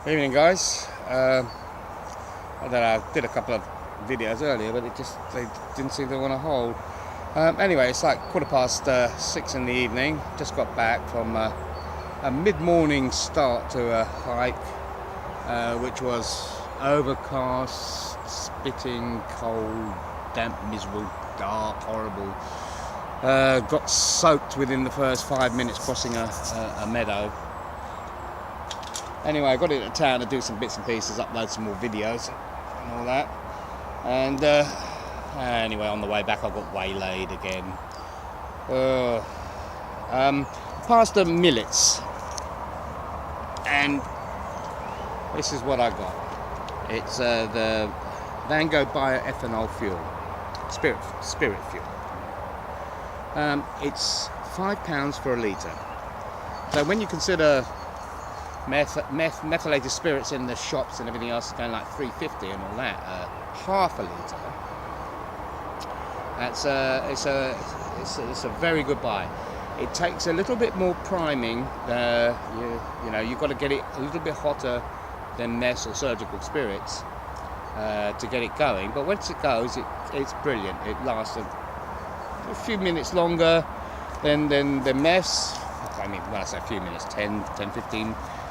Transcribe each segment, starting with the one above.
Evening, guys. I don't know, I did a couple of videos earlier, but they didn't seem to want to hold. Anyway, it's like 6:15 in the evening. Just got back from a mid-morning start to a hike, which was overcast, spitting, cold, damp, miserable, dark, horrible. Got soaked within the first 5 minutes crossing a meadow. Anyway, I got into town to do some bits and pieces, upload some more videos and all that. And anyway, on the way back I got waylaid again. Past the millets, and this is what I got. It's the Vango bioethanol fuel, spirit fuel. It's £5 for a litre. So when you consider methylated spirits in the shops and everything else is going like £3.50 and all that, half a litre. It's a very good buy. It takes a little bit more priming. You've got to get it a little bit hotter than mess or surgical spirits to get it going. But once it goes, it's brilliant. It lasts a few minutes longer than the mess. I mean, when I say a few minutes,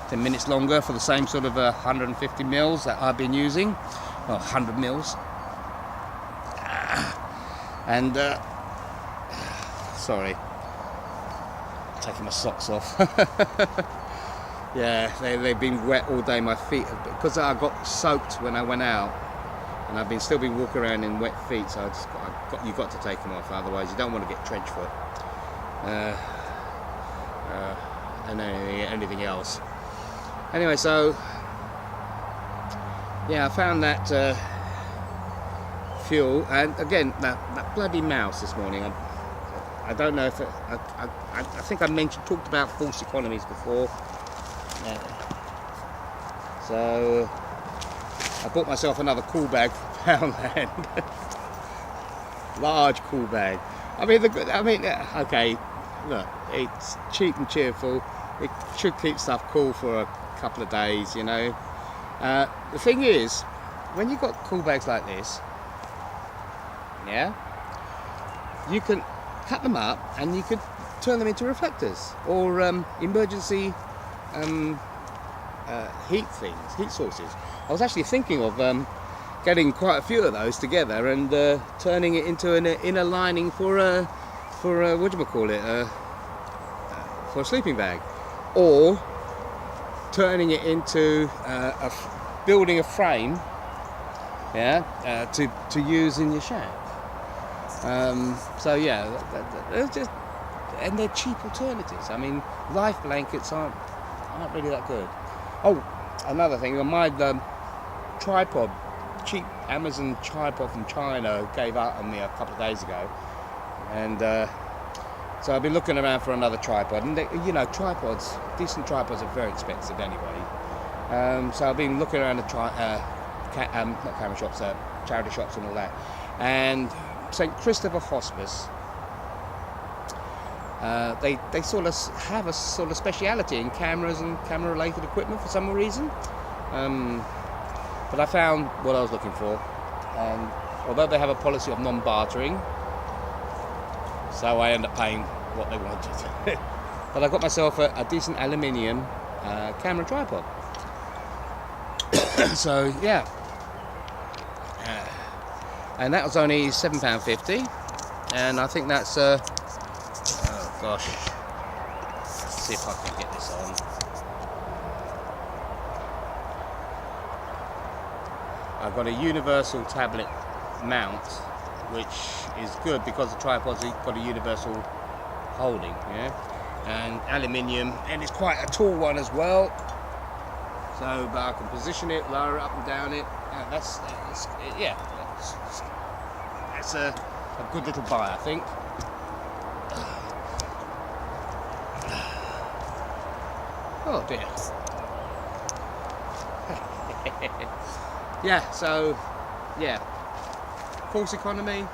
10 minutes longer for the same sort of 150 mils that I've been using, well, 100 mils. And sorry, taking my socks off. Yeah, they've been wet all day. My feet, because I got soaked when I went out, and I've still been walking around in wet feet. So you've got to take them off, otherwise you don't want to get trench foot and anything else. Anyway, so yeah, I found that fuel, and again that bloody mouse this morning. I don't know if I think I talked about false economies before. So I bought myself another cool bag from Poundland, large cool bag. Okay, look, it's cheap and cheerful. It should keep stuff cool for a couple of days, you know. The thing is, when you've got cool bags like this, yeah, you can cut them up and you could turn them into reflectors or emergency heat sources. I was actually thinking of getting quite a few of those together and turning it into an inner lining for for a sleeping bag, or turning it into building a frame, yeah, to use in your shack. So yeah, and they're cheap alternatives. I mean, life blankets aren't really that good. Oh, another thing, my tripod, cheap Amazon tripod from China, gave out on me a couple of days ago, and so I've been looking around for another tripod. And decent tripods are very expensive anyway. So I've been looking around the not camera shops, charity shops and all that. And St. Christopher Hospice, they sort of have a sort of speciality in cameras and camera-related equipment for some reason. But I found what I was looking for, and although they have a policy of non-bartering, so I end up paying what they wanted. But I got myself a decent aluminium camera tripod. So yeah, and that was only £7.50, and I think that's oh gosh, let's see if I can get this on. I've got a universal tablet mount, which is good because the tripod's got a universal holding, yeah, and aluminium, and it's quite a tall one as well. So, but I can position it, lower it up and down it. That's a good little buy, I think. Oh dear. Yeah, so yeah, false economy.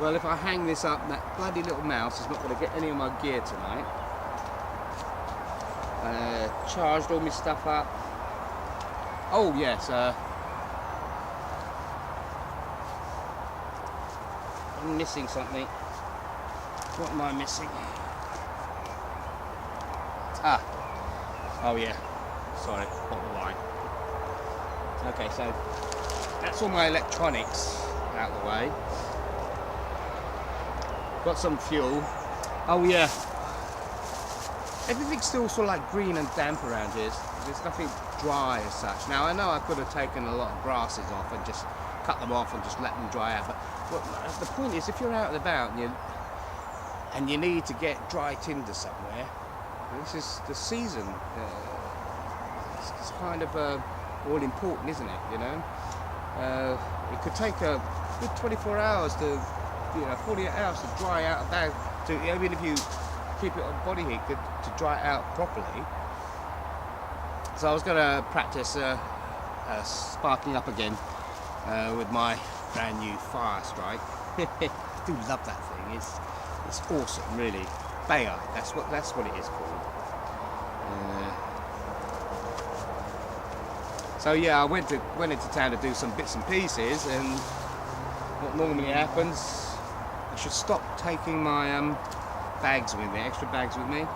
Well, if I hang this up, that bloody little mouse is not going to get any of my gear tonight. Charged all my stuff up. Oh yes, I'm missing something. What am I missing? Ah, oh yeah, sorry, bottle line. Okay, so that's all my electronics out of the way. Got some fuel. Oh yeah, everything's still sort of like green and damp around here. There's nothing dry as such. Now I know I could have taken a lot of grasses off and just cut them off and just let them dry out, but the point is, if you're out and about and you need to get dry tinder somewhere, this is the season. It's kind of all important, isn't it? You know, it could take a good 24 hours to, 48 hours to dry out a bag. Even if you keep it on body heat, to dry it out properly. So I was going to practice sparking up again with my brand new Fire Strike. I do love that thing. It's awesome, really. Bayonet. That's what it is called. So yeah, I went into town to do some bits and pieces, and what normally happens, I should stop taking my bags with me, extra bags with me,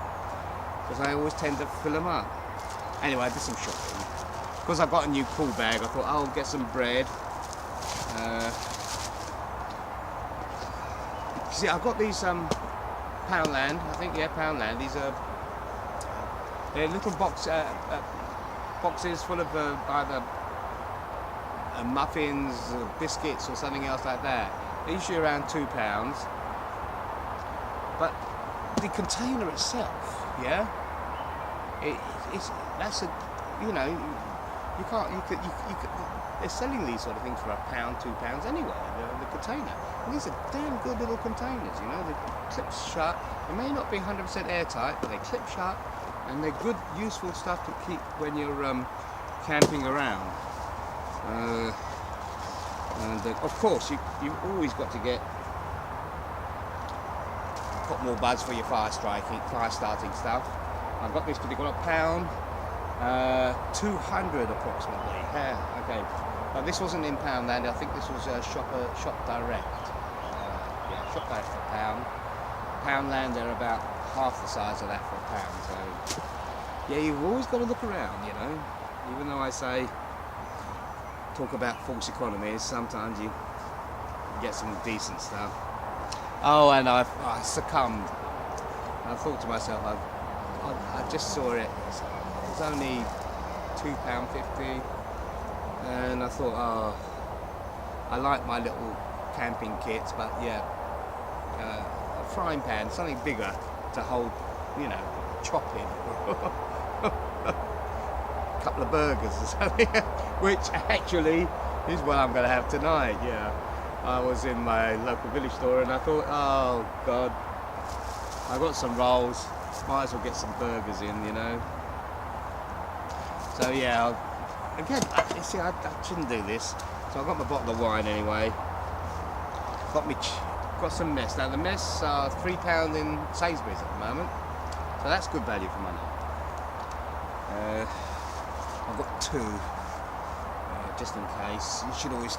because I always tend to fill them up. Anyway, I did some shopping. Because I got a new cool bag, I thought I'll get some bread. You see, I've got these Poundland, I think, yeah, Poundland. These are they're little boxes full of either muffins, biscuits, or something else like that. They're usually around £2. But the container itself, yeah, that's a, you can't, they're selling these sort of things for £1, £2 anywhere, the container. And these are damn good little containers, they clip shut. They may not be 100% airtight, but they clip shut, and they're good, useful stuff to keep when you're camping around. And of course, you've always got to put more buds for your fire starting stuff. I've got this particular £1, 200 approximately. Yeah, okay. But this wasn't in Poundland. I think this was Shop Direct. Shop Direct for £1. Poundland, they're about half the size of that for £1. So yeah, you've always got to look around. Even though I talk about false economies, sometimes you get some decent stuff. Oh, and I succumbed. I thought to myself, I just saw it. It's only £2.50, and I thought, I like my little camping kits, but yeah, a frying pan, something bigger to hold, chopping. A couple of burgers or something, which actually is what I'm going to have tonight. Yeah, I was in my local village store and I thought, oh God, I got some rolls, might as well get some burgers in, So yeah, again, I shouldn't do this. So I got my bottle of wine anyway. Got some mess. Now the mess are £3 in Sainsbury's at the moment, so that's good value for money. I've got two, just in case. You should always,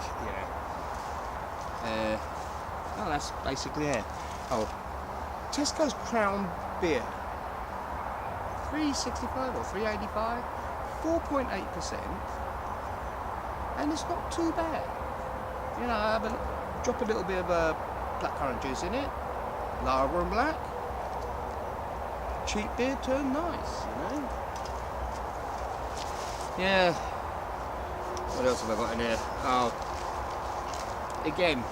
oh, that's basically it. Oh, Tesco's Crown Beer, £3.65 or £3.85, 4.8%, and it's not too bad. Drop a little bit of blackcurrant juice in it, lager and black. Cheap beer turned nice, Yeah. What else have I got in here? Oh, again,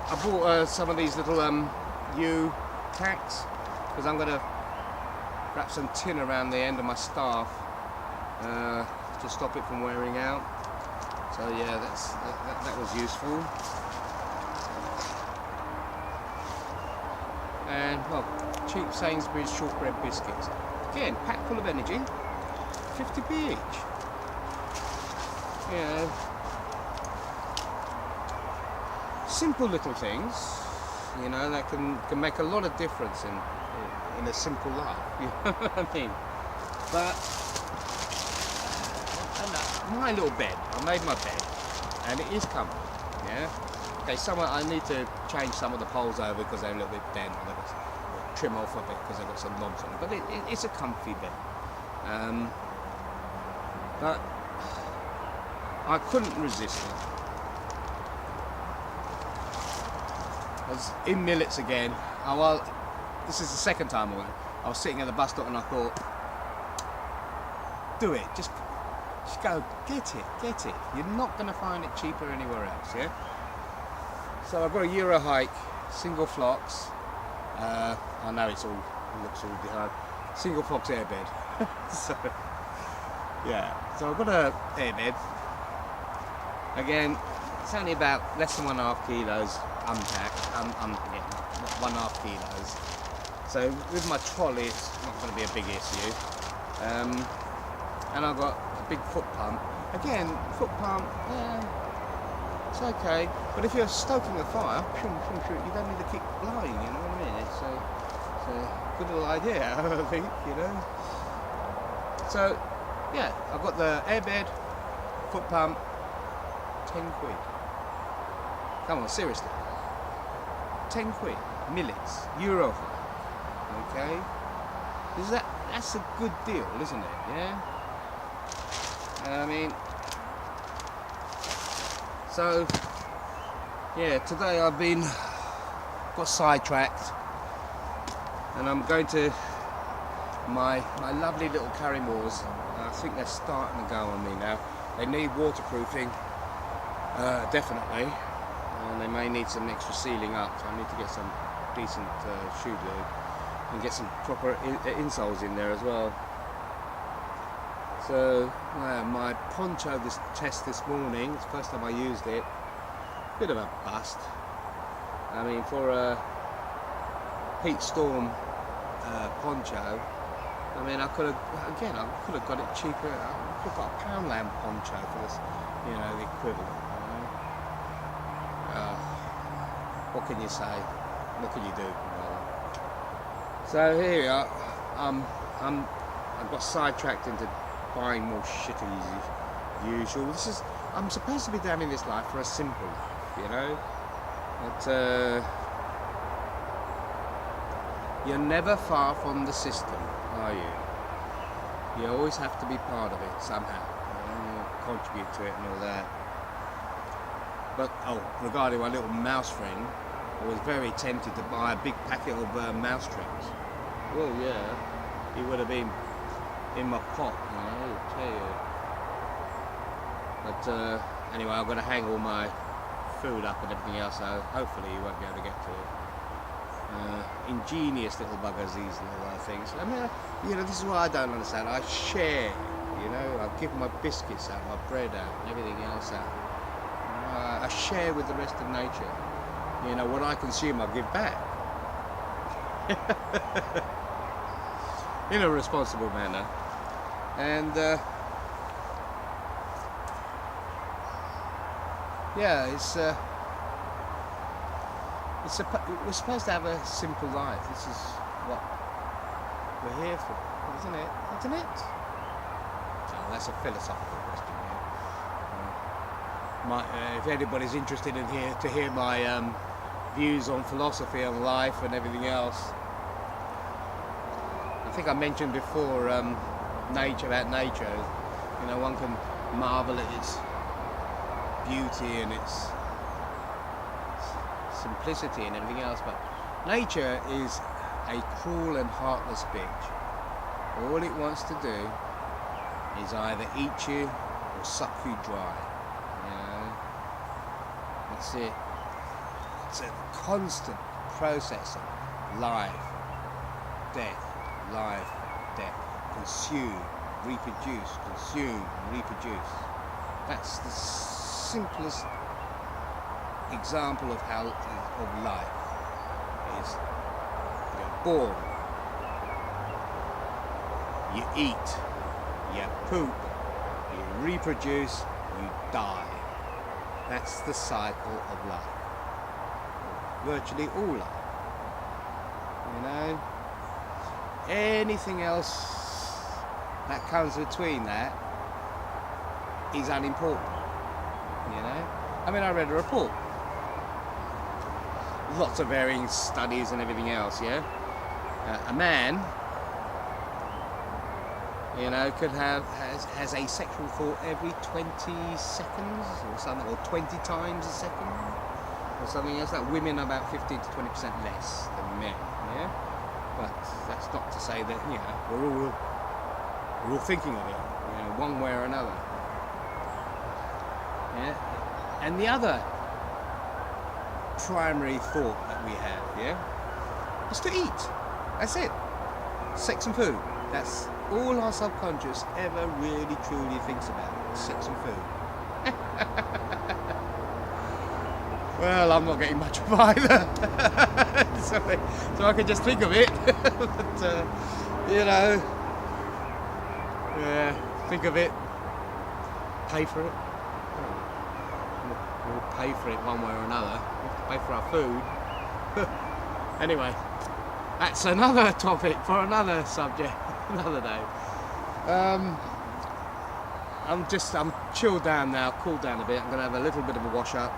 I bought some of these little U-tacks because I'm going to wrap some tin around the end of my staff to stop it from wearing out. So yeah, that was useful. And well, cheap Sainsbury's shortbread biscuits. Again, packed full of energy. 50p each. Simple little things, that can make a lot of difference in a simple life. You know what I mean? But my little bed. I made my bed, and it is comfy. Yeah. Okay. I need to change some of the poles over because they're a little bit bent. And I've got to trim off a bit because I've got some knobs on it. But it's a comfy bed. But I couldn't resist it. I was in Millets again. Oh, well, this is the second time I went. I was sitting at the bus stop and I thought, do it. Just go, get it. You're not going to find it cheaper anywhere else, yeah? So I've got a Euro hike, single flocks. I know it looks all behind. Single flocks airbed. So, yeah. So I've got a airbed. Again, it's only about less than 1.5 kilos unpacked. 1.5 kilos. So with my trolley, it's not going to be a big issue. And I've got a big foot pump. Again, foot pump, it's okay. But if you're stoking a fire, you don't need to keep blowing, you know what I mean? It's a good little idea, I think, you know. So, yeah, I've got the airbed, foot pump, 10 quid. Come on, seriously. 10 quid. Millets, Euro hike. Okay? That's a good deal, isn't it? Yeah? I mean, so, yeah, today got sidetracked, and I'm going to my lovely little Carrymores. I think they're starting to go on me now. They need waterproofing, definitely, and they may need some extra sealing up, so I need to get some decent shoe glue and get some proper insoles in there as well. So my poncho test this morning, it's the first time I used it, bit of a bust. I mean, for a Pete Storm poncho, I mean, I could have got it cheaper. I could have got a Poundland poncho for this, you know, the equivalent. You know? What can you say? What can you do? So here we are. I got sidetracked into buying more shit as usual. I'm supposed to be damning this life for a simple, you know. But you're never far from the system, are you? You always have to be part of it somehow. You contribute to it and all that. But regarding my little mouse friend, I was very tempted to buy a big packet of mouse traps. Well, yeah, it would have been in my pot, you know, I'll tell you. But anyway, I've got to hang all my food up and everything else, so hopefully you won't be able to get to it. Ingenious little buggers, these little things. I mean, you know, this is what I don't understand. I share, you know, I give my biscuits out, my bread out, and everything else out. I share with the rest of nature. You know, what I consume, I give back. In a responsible manner. And yeah, we're supposed to have a simple life. This is what we're here for, isn't it? Isn't it? So that's a philosophical question. Yeah. If anybody's interested in to hear my views on philosophy and life and everything else, I think I mentioned before about nature. You know, one can marvel at its beauty and its simplicity and everything else, but nature is a cruel and heartless bitch. All it wants to do is either eat you or suck you dry. You know, that's it. It's a constant process of life, death, consume, reproduce, consume, reproduce. That's the simplest example of how of life is. You're born, you eat, you poop, you reproduce, you die. That's the cycle of life. Virtually all life. You know? Anything else that comes between that is unimportant. You know, I mean, I read a report, lots of varying studies and everything else. Yeah, a man, you know, has a sexual thought every 20 seconds or something, or 20 times a second, or something else. Like women are about 15 to 20% less than men. Yeah, but that's not to say that, you know, we're all thinking of it, you know, one way or another. Yeah, and the other primary thought that we have, yeah, is to eat. That's it. Sex and food. That's all our subconscious ever really truly thinks about. Sex and food. Well, I'm not getting much of either. so I could just think of it. But, you know, yeah, think of it, pay for it. We'll pay for it one way or another. We have to pay for our food. Anyway, that's another topic for another subject, another day. I'm chilled down now, cooled down a bit. I'm going to have a little bit of a wash up,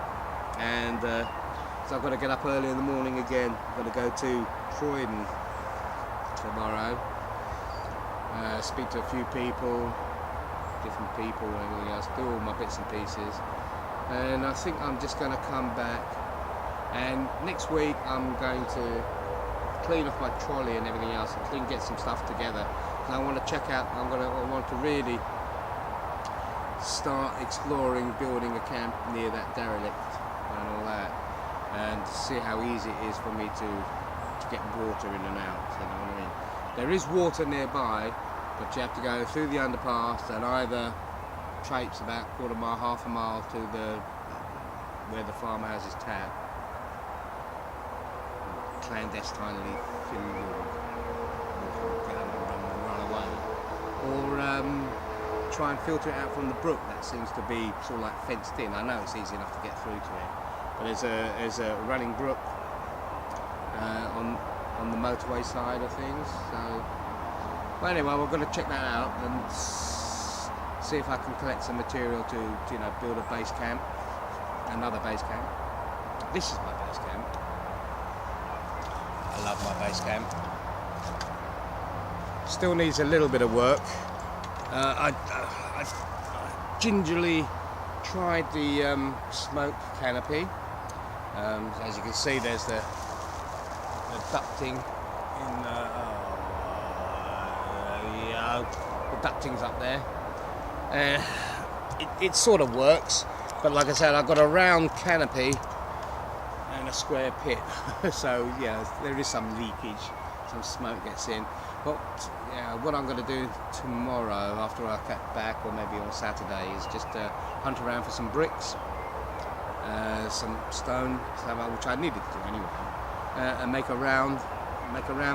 and so I've got to get up early in the morning again. I'm going to go to Croydon tomorrow, speak to a few people, different people and everything else, do all my bits and pieces. And I think I'm just going to come back, and next week I'm going to clean off my trolley and everything else, and get some stuff together. And I want to check out, I want to really start exploring building a camp near that derelict and all that, and see how easy it is for me to get water in and out, you know what I mean. There is water nearby, but you have to go through the underpass and either traipse about quarter mile, half a mile to where the farmer has his tap, clandestinely fill run away, or try and filter it out from the brook that seems to be sort of like fenced in. I know it's easy enough to get through to it, but there's a running brook on the motorway side of things. So, well, anyway, we're going to check that out and see if I can collect some material to you know, build a base camp, another base camp. This is my base camp. I love my base camp. Still needs a little bit of work. I gingerly tried the smoke canopy. As you can see, there's the ducting in the ducting's up there. It sort of works, but like I said, I've got a round canopy and a square pit, so yeah, there is some leakage, some smoke gets in. But yeah, what I'm going to do tomorrow after I get back, or maybe on Saturday, is just hunt around for some bricks, some stone, which I needed to do anyway, and make a round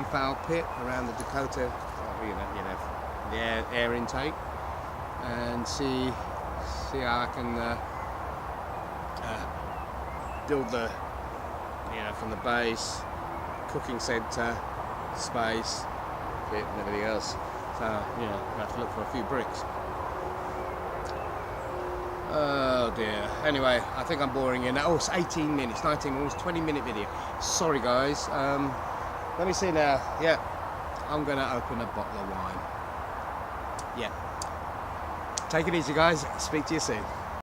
foul pit around the Dakota, you know, the air intake, and see how I can build the, you know, from the base, cooking centre, space, pit and everything else. So yeah, I have to look for a few bricks. Oh dear. Anyway, I think I'm boring you now. Oh, it's 18 minutes, 19, almost 20-minute video. Sorry guys. Let me see now. Yeah, I'm gonna open a bottle of wine. Yeah. Take it easy guys. Speak to you soon.